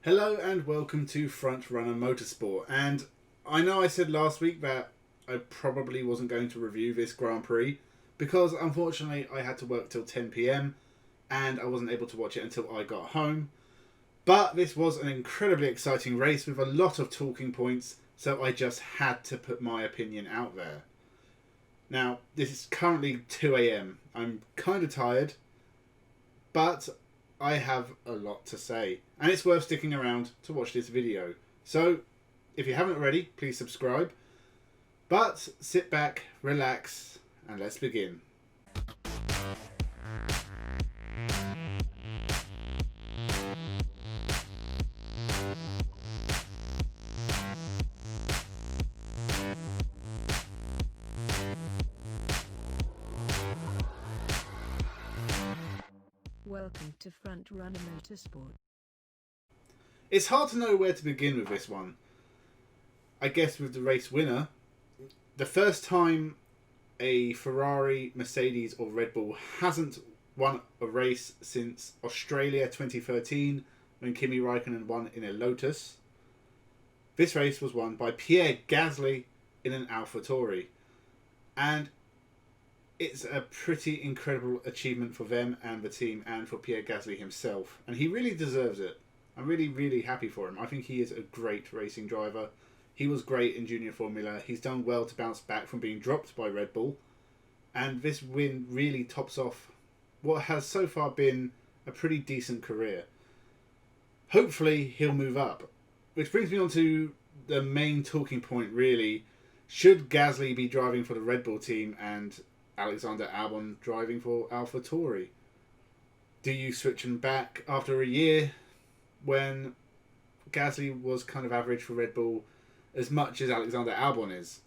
Hello and welcome to Frontrunner Motorsport. And I know I said last week that I probably wasn't going to review this Grand Prix because unfortunately I had to work till 10 p.m. and I wasn't able to watch it until I got home. But this was an incredibly exciting race with a lot of talking points, so I just had to put my opinion out there. Now, this is currently 2 a.m. I'm kind of tired, but I have a lot to say, and it's worth sticking around to watch this video. So, if you haven't already, please subscribe. But sit back, relax, and let's begin. Welcome to Frontrunner Motorsport. It's hard to know where to begin with this one. I guess with the race winner, the first time a Ferrari, Mercedes or Red Bull hasn't won a race since Australia 2013 when Kimi Raikkonen won in a Lotus. This race was won by Pierre Gasly in an Alfa Tauri. And it's a pretty incredible achievement for them and the team and for Pierre Gasly himself. And he really deserves it. I'm really, really happy for him. I think he is a great racing driver. He was great in Junior Formula. He's done well to bounce back from being dropped by Red Bull. And this win really tops off what has so far been a pretty decent career. Hopefully he'll move up. Which brings me on to the main talking point really. Should Gasly be driving for the Red Bull team and Alexander Albon driving for Alfa Tauri? Do you switch him back after a year when Gasly was kind of average for Red Bull as much as Alexander Albon is?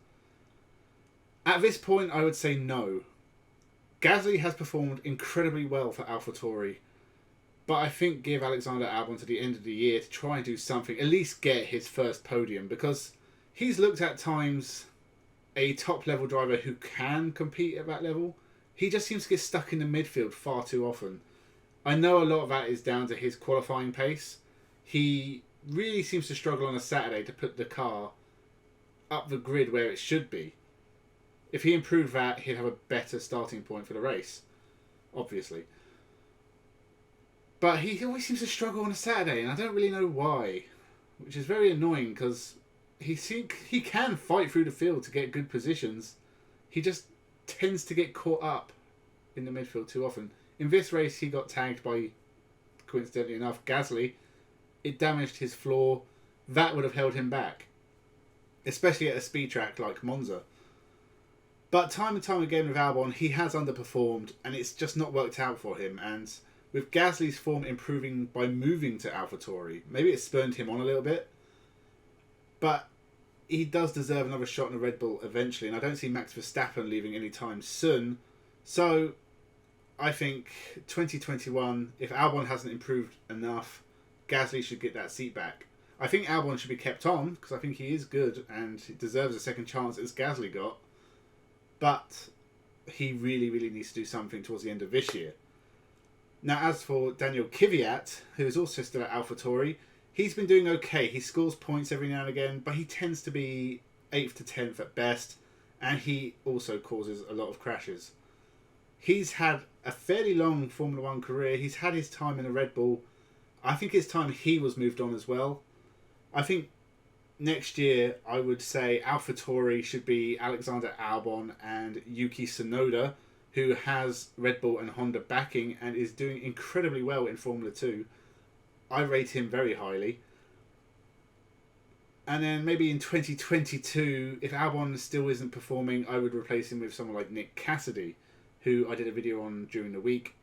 At this point, I would say no. Gasly has performed incredibly well for Alfa Tauri, but I think give Alexander Albon to the end of the year to try and do something, at least get his first podium, because he's looked at times a top level driver who can compete at that level. He just seems to get stuck in the midfield far too often. I know a lot of that is down to his qualifying pace. He really seems to struggle on a Saturday to put the car up the grid where it should be. If he improved that, he'd have a better starting point for the race, obviously. But he always seems to struggle on a Saturday, and I don't really know why, which is very annoying because he can fight through the field to get good positions. He just tends to get caught up in the midfield too often. In this race, he got tagged by, coincidentally enough, Gasly. It damaged his floor. That would have held him back, especially at a speed track like Monza. But time and time again with Albon, he has underperformed, and it's just not worked out for him. And with Gasly's form improving by moving to AlphaTauri, maybe it spurned him on a little bit. But he does deserve another shot in a Red Bull eventually, and I don't see Max Verstappen leaving anytime soon. So I think 2021, if Albon hasn't improved enough, Gasly should get that seat back. I think Albon should be kept on, because I think he is good, and he deserves a second chance as Gasly got. But he really, really needs to do something towards the end of this year. Now, as for Daniel Kiviat, who is also still at AlphaTauri, he's been doing okay. He scores points every now and again, but he tends to be 8th to 10th at best, and he also causes a lot of crashes. He's had a fairly long Formula 1 career. He's had his time in a Red Bull. I think it's time he was moved on as well. I think next year, I would say AlphaTauri should be Alexander Albon and Yuki Tsunoda, who has Red Bull and Honda backing and is doing incredibly well in Formula 2. I rate him very highly. And then maybe in 2022, if Albon still isn't performing, I would replace him with someone like Nick Cassidy, who I did a video on during the week.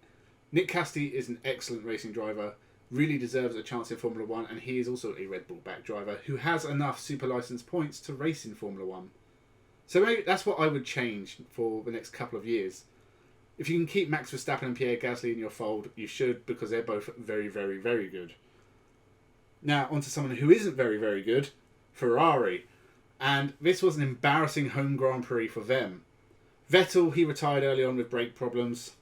Nick Cassidy is an excellent racing driver, really deserves a chance in Formula 1, and he is also a Red Bull back driver who has enough super license points to race in Formula 1. So maybe that's what I would change for the next couple of years. If you can keep Max Verstappen and Pierre Gasly in your fold, you should, because they're both very, very, very good. Now, onto someone who isn't very, very good, Ferrari. And this was an embarrassing home Grand Prix for them. Vettel, he retired early on with brake problems.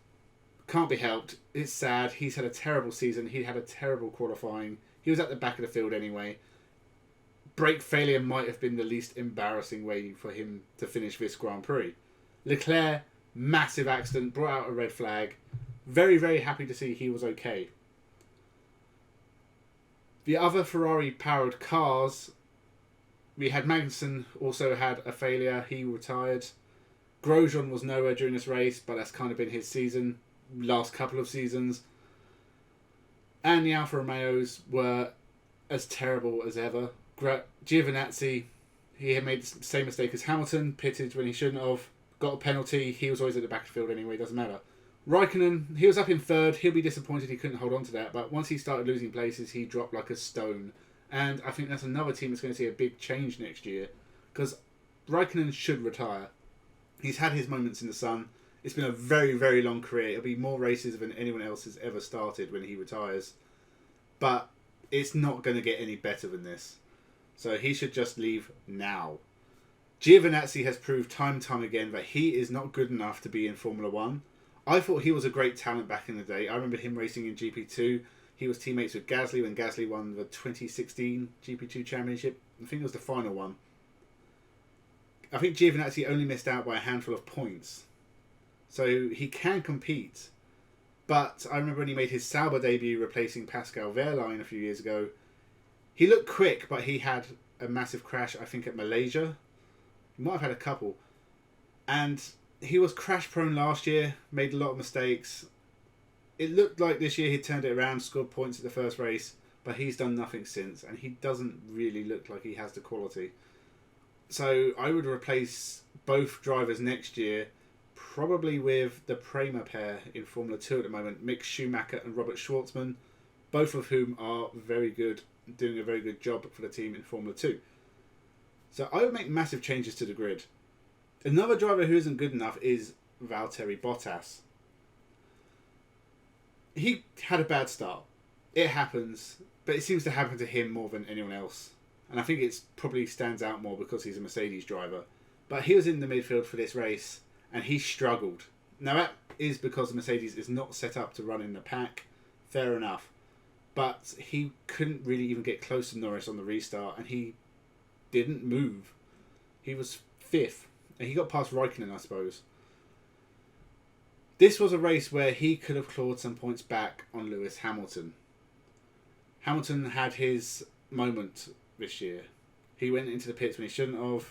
Can't be helped. It's sad. He's had a terrible season. He had a terrible qualifying. He was at the back of the field anyway. Brake failure might have been the least embarrassing way for him to finish this Grand Prix. Leclerc, massive accident, brought out a red flag. Very, very happy to see he was okay. The other Ferrari-powered cars, we had Magnussen also had a failure. He retired. Grosjean was nowhere during this race, but that's kind of been his season, last couple of seasons. And the Alfa Romeos were as terrible as ever. Giovinazzi, he had made the same mistake as Hamilton, pitted when he shouldn't have, got a penalty. He was always at the back of the field anyway, doesn't matter. Raikkonen, he was up in third. He'll be disappointed he couldn't hold on to that, but once he started losing places, he dropped like a stone. And I think that's another team that's going to see a big change next year, because Raikkonen should retire. He's had his moments in the sun. It's been a very, very long career. It'll be more races than anyone else has ever started when he retires. But it's not going to get any better than this. So he should just leave now. Giovinazzi has proved time and time again that he is not good enough to be in Formula 1. I thought he was a great talent back in the day. I remember him racing in GP2. He was teammates with Gasly when Gasly won the 2016 GP2 championship. I think it was the final one. I think Giovinazzi only missed out by a handful of points. So he can compete. But I remember when he made his Sauber debut replacing Pascal Wehrlein a few years ago. He looked quick, but he had a massive crash, I think, at Malaysia. He might have had a couple. And he was crash prone last year, made a lot of mistakes. It looked like this year he turned it around, scored points at the first race, but he's done nothing since, and he doesn't really look like he has the quality. So I would replace both drivers next year, probably with the Prema pair in Formula 2 at the moment, Mick Schumacher and Robert Schwartzman, both of whom are very good, doing a very good job for the team in Formula 2. So I would make massive changes to the grid. Another driver who isn't good enough is Valtteri Bottas. He had a bad start. It happens, but it seems to happen to him more than anyone else. And I think it probably stands out more because he's a Mercedes driver. But he was in the midfield for this race, and he struggled. Now that is because Mercedes is not set up to run in the pack. Fair enough. But he couldn't really even get close to Norris on the restart, and he didn't move. He was fifth, and he got past Raikkonen, I suppose. This was a race where he could have clawed some points back on Lewis Hamilton. Hamilton had his moment this year. He went into the pits when he shouldn't have.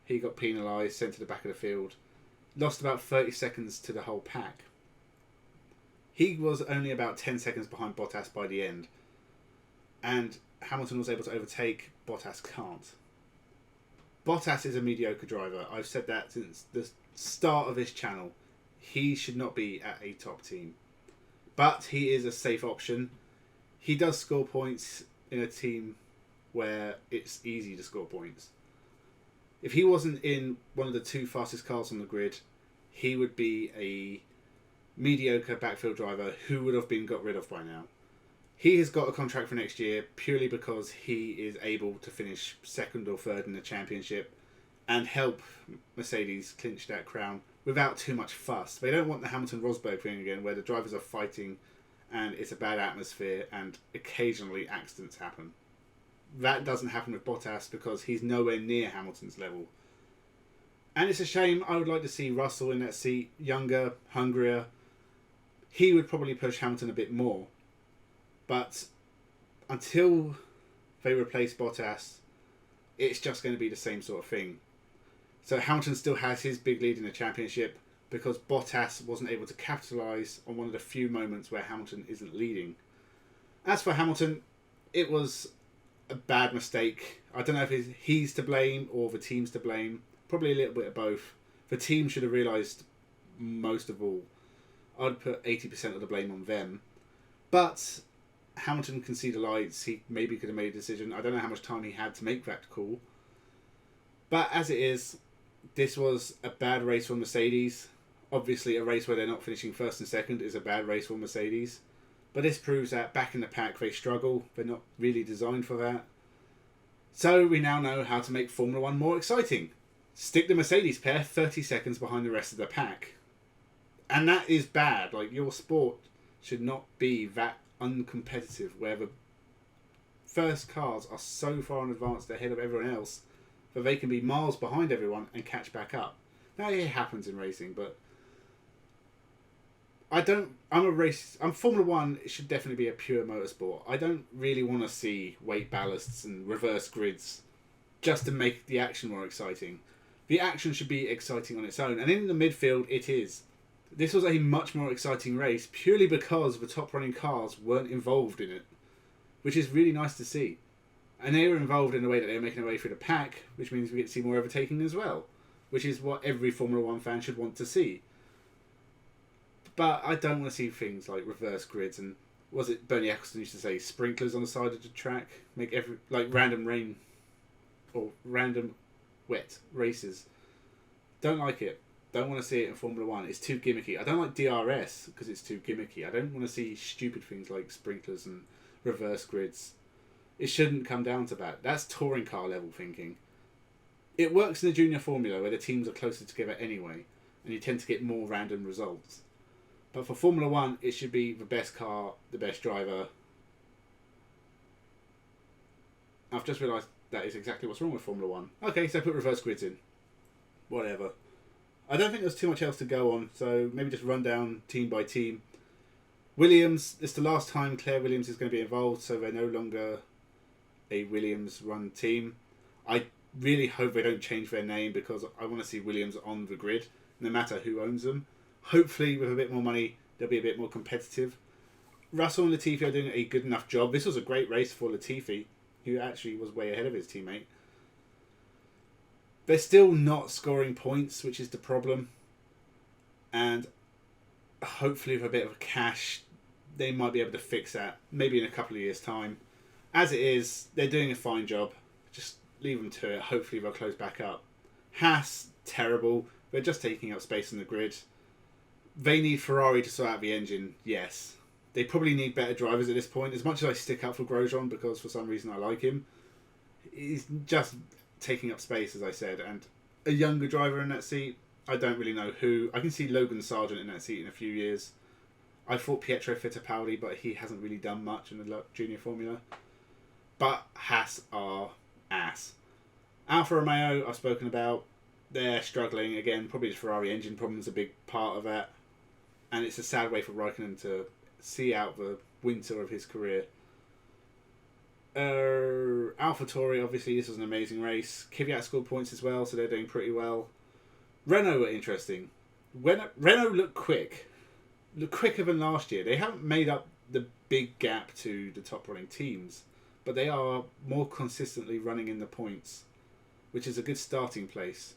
He got penalised, sent to the back of the field. Lost about 30 seconds to the whole pack. He was only about 10 seconds behind Bottas by the end. And Hamilton was able to overtake. Bottas can't. Bottas is a mediocre driver. I've said that since the start of this channel. He should not be at a top team. But he is a safe option. He does score points in a team where it's easy to score points. If he wasn't in one of the two fastest cars on the grid, he would be a mediocre backfield driver who would have been got rid of by now. He has got a contract for next year purely because he is able to finish second or third in the championship and help Mercedes clinch that crown without too much fuss. They don't want the Hamilton-Rosberg thing again where the drivers are fighting and it's a bad atmosphere and occasionally accidents happen. That doesn't happen with Bottas because he's nowhere near Hamilton's level. And it's a shame. I would like to see Russell in that seat, younger, hungrier. He would probably push Hamilton a bit more. But until they replace Bottas, it's just going to be the same sort of thing. So Hamilton still has his big lead in the championship because Bottas wasn't able to capitalise on one of the few moments where Hamilton isn't leading. As for Hamilton, it was a bad mistake. I don't know if he's to blame or the team's to blame. Probably a little bit of both. The team should have realised most of all. I'd put 80% of the blame on them. But Hamilton can see the lights. He maybe could have made a decision. I don't know how much time he had to make that call. But as it is, this was a bad race for Mercedes. Obviously, a race where they're not finishing first and second is a bad race for Mercedes. But this proves that back in the pack they struggle. They're not really designed for that. So we now know how to make Formula 1 more exciting. Stick the Mercedes pair 30 seconds behind the rest of the pack. And that is bad. Like, your sport should not be that uncompetitive where the first cars are so far in advance ahead of everyone else that they can be miles behind everyone and catch back up. Now it happens in racing, but I'm Formula One. It should definitely be a pure motorsport. I don't really want to see weight ballasts and reverse grids just to make the action more exciting. The action should be exciting on its own, and in the midfield it is. This was a much more exciting race purely because the top running cars weren't involved in it, which is really nice to see. And they were involved in a way that they were making their way through the pack, which means we get to see more overtaking as well, which is what every Formula One fan should want to see. But I don't want to see things like reverse grids and, was it Bernie Eccleston used to say, sprinklers on the side of the track, make random rain or random wet races. Don't like it. Don't want to see it in Formula One. It's too gimmicky. I don't like DRS because it's too gimmicky. I don't want to see stupid things like sprinklers and reverse grids. It shouldn't come down to that. That's touring car level thinking. It works in the junior formula where the teams are closer together anyway, and you tend to get more random results. But for Formula One, it should be the best car, the best driver. I've just realised that is exactly what's wrong with Formula One. Okay, so put reverse grids in. Whatever. I don't think there's too much else to go on, so maybe just run down team by team. Williams, it's the last time Claire Williams is going to be involved, so they're no longer a Williams-run team. I really hope they don't change their name because I want to see Williams on the grid, no matter who owns them. Hopefully, with a bit more money, they'll be a bit more competitive. Russell and Latifi are doing a good enough job. This was a great race for Latifi, who actually was way ahead of his teammate. They're still not scoring points, which is the problem. And hopefully with a bit of cash, they might be able to fix that, maybe in a couple of years' time. As it is, they're doing a fine job. Just leave them to it. Hopefully they'll close back up. Haas, terrible. They're just taking up space on the grid. They need Ferrari to sort out the engine, yes. They probably need better drivers at this point. As much as I stick up for Grosjean, because for some reason I like him, he's just taking up space, as I said. And a younger driver in that seat, I don't really know who. I can see Logan Sargent in that seat in a few years. I thought Pietro Fittipaldi, but he hasn't really done much in the junior formula. But Haas are ass. Alfa Romeo, I've spoken about. They're struggling. Again, probably the Ferrari engine problem is a big part of that. And it's a sad way for Raikkonen to see out the winter of his career. AlphaTauri, obviously, this was an amazing race. Kiviat scored points as well, so they're doing pretty well. Renault were interesting. Renault looked quick. Looked quicker than last year. They haven't made up the big gap to the top running teams, but they are more consistently running in the points, which is a good starting place.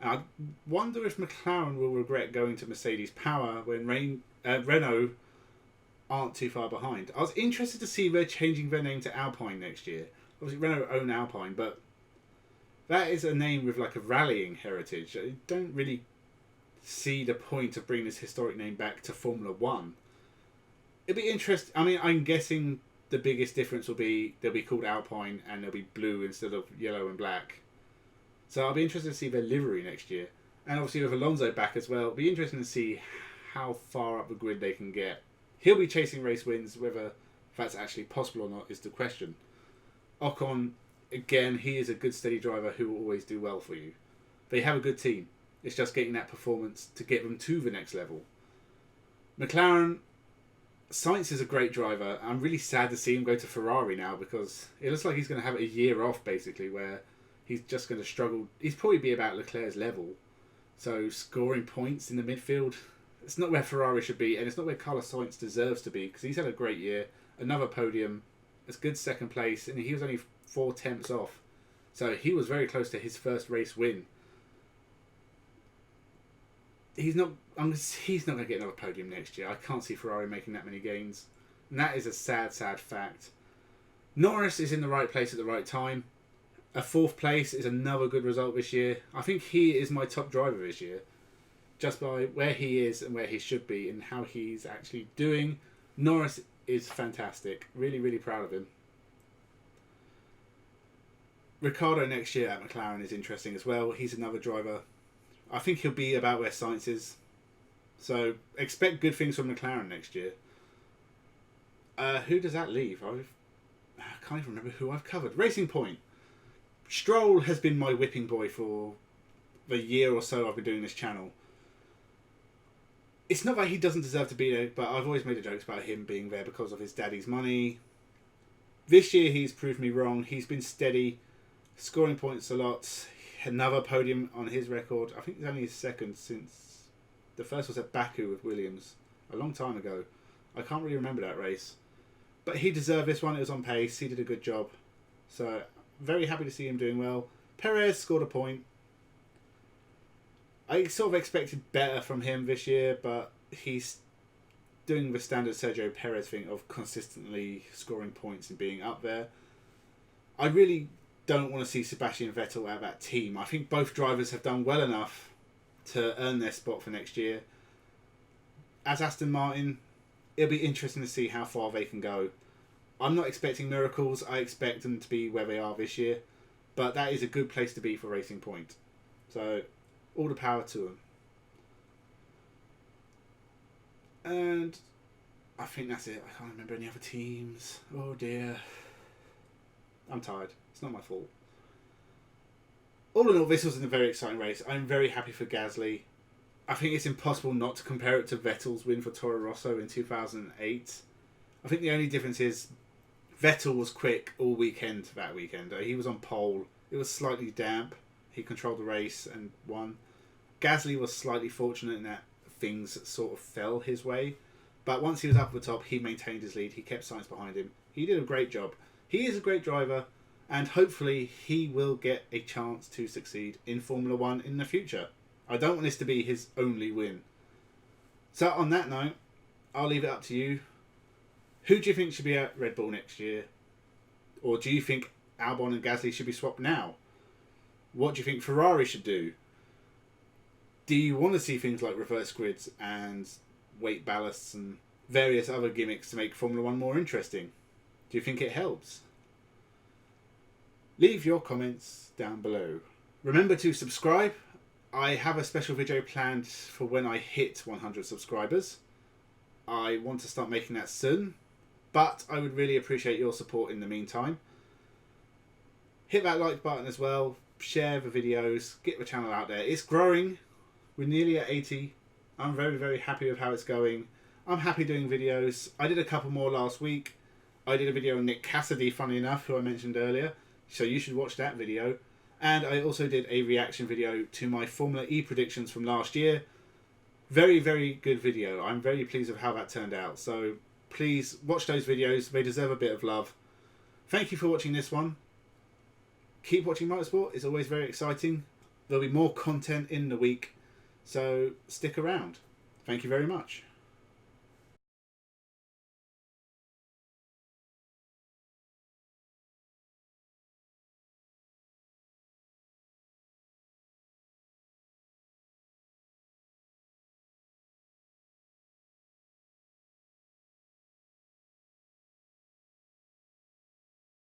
And I wonder if McLaren will regret going to Mercedes Power when Renault aren't too far behind. I was interested to see they're changing their name to Alpine next year. Obviously, Renault own Alpine, but that is a name with like a rallying heritage. I don't really see the point of bringing this historic name back to Formula One. It'd be interesting. I mean, I'm guessing the biggest difference will be they'll be called Alpine and they'll be blue instead of yellow and black. So I'll be interested to see their livery next year. And obviously with Alonso back as well, it'll be interesting to see how far up the grid they can get. He'll be chasing race wins, whether that's actually possible or not is the question. Ocon, again, he is a good steady driver who will always do well for you. They have a good team. It's just getting that performance to get them to the next level. McLaren, Sainz is a great driver. I'm really sad to see him go to Ferrari now because it looks like he's going to have a year off basically where he's just going to struggle. He's probably be about Leclerc's level. So scoring points in the midfield, it's not where Ferrari should be, and it's not where Carlos Sainz deserves to be because he's had a great year, another podium, it's good second place, and he was only 4 tenths off. So he was very close to his first race win. He's not going to get another podium next year. I can't see Ferrari making that many gains. And that is a sad, sad fact. Norris is in the right place at the right time. A 4th place is another good result this year. I think he is my top driver this year. Just by where he is and where he should be and how he's actually doing. Norris is fantastic. Really, really proud of him. Ricciardo next year at McLaren is interesting as well. He's another driver. I think he'll be about where Sainz is. So expect good things from McLaren next year. Who does that leave? I can't even remember who I've covered. Racing Point. Stroll has been my whipping boy for the year or so I've been doing this channel. It's not that he doesn't deserve to be there, but I've always made a joke about him being there because of his daddy's money. This year he's proved me wrong. He's been steady, scoring points a lot. Another podium on his record. I think it's only his second since the first was at Baku with Williams a long time ago. I can't really remember that race. But he deserved this one. It was on pace. He did a good job. So, very happy to see him doing well. Perez scored a point. I sort of expected better from him this year, but he's doing the standard Sergio Perez thing of consistently scoring points and being up there. I really don't want to see Sebastian Vettel at that team. I think both drivers have done well enough to earn their spot for next year. As Aston Martin, it'll be interesting to see how far they can go. I'm not expecting miracles. I expect them to be where they are this year. But that is a good place to be for Racing Point. So, all the power to them. And I think that's it. I can't remember any other teams. Oh dear. I'm tired. It's not my fault. All in all, this was a very exciting race. I'm very happy for Gasly. I think it's impossible not to compare it to Vettel's win for Toro Rosso in 2008. I think the only difference is Vettel was quick all weekend that weekend. He was on pole. It was slightly damp. He controlled the race and won. Gasly was slightly fortunate in that things sort of fell his way. But once he was up at the top, he maintained his lead. He kept Sainz behind him. He did a great job. He is a great driver. And hopefully he will get a chance to succeed in Formula 1 in the future. I don't want this to be his only win. So on that note, I'll leave it up to you. Who do you think should be at Red Bull next year? Or do you think Albon and Gasly should be swapped now? What do you think Ferrari should do? Do you want to see things like reverse grids and weight ballasts and various other gimmicks to make Formula 1 more interesting? Do you think it helps? Leave your comments down below. Remember to subscribe. I have a special video planned for when I hit 100 subscribers. I want to start making that soon, but I would really appreciate your support in the meantime. Hit that like button as well, share the videos, get the channel out there. It's growing. We're nearly at 80. I'm very, very happy with how it's going. I'm happy doing videos. I did a couple more last week. I did a video on Nick Cassidy, funny enough, who I mentioned earlier. So you should watch that video. And I also did a reaction video to my Formula E predictions from last year. Very, very good video. I'm very pleased with how that turned out. So please watch those videos. They deserve a bit of love. Thank you for watching this one. Keep watching Motorsport. It's always very exciting. There'll be more content in the week. So stick around. Thank you very much.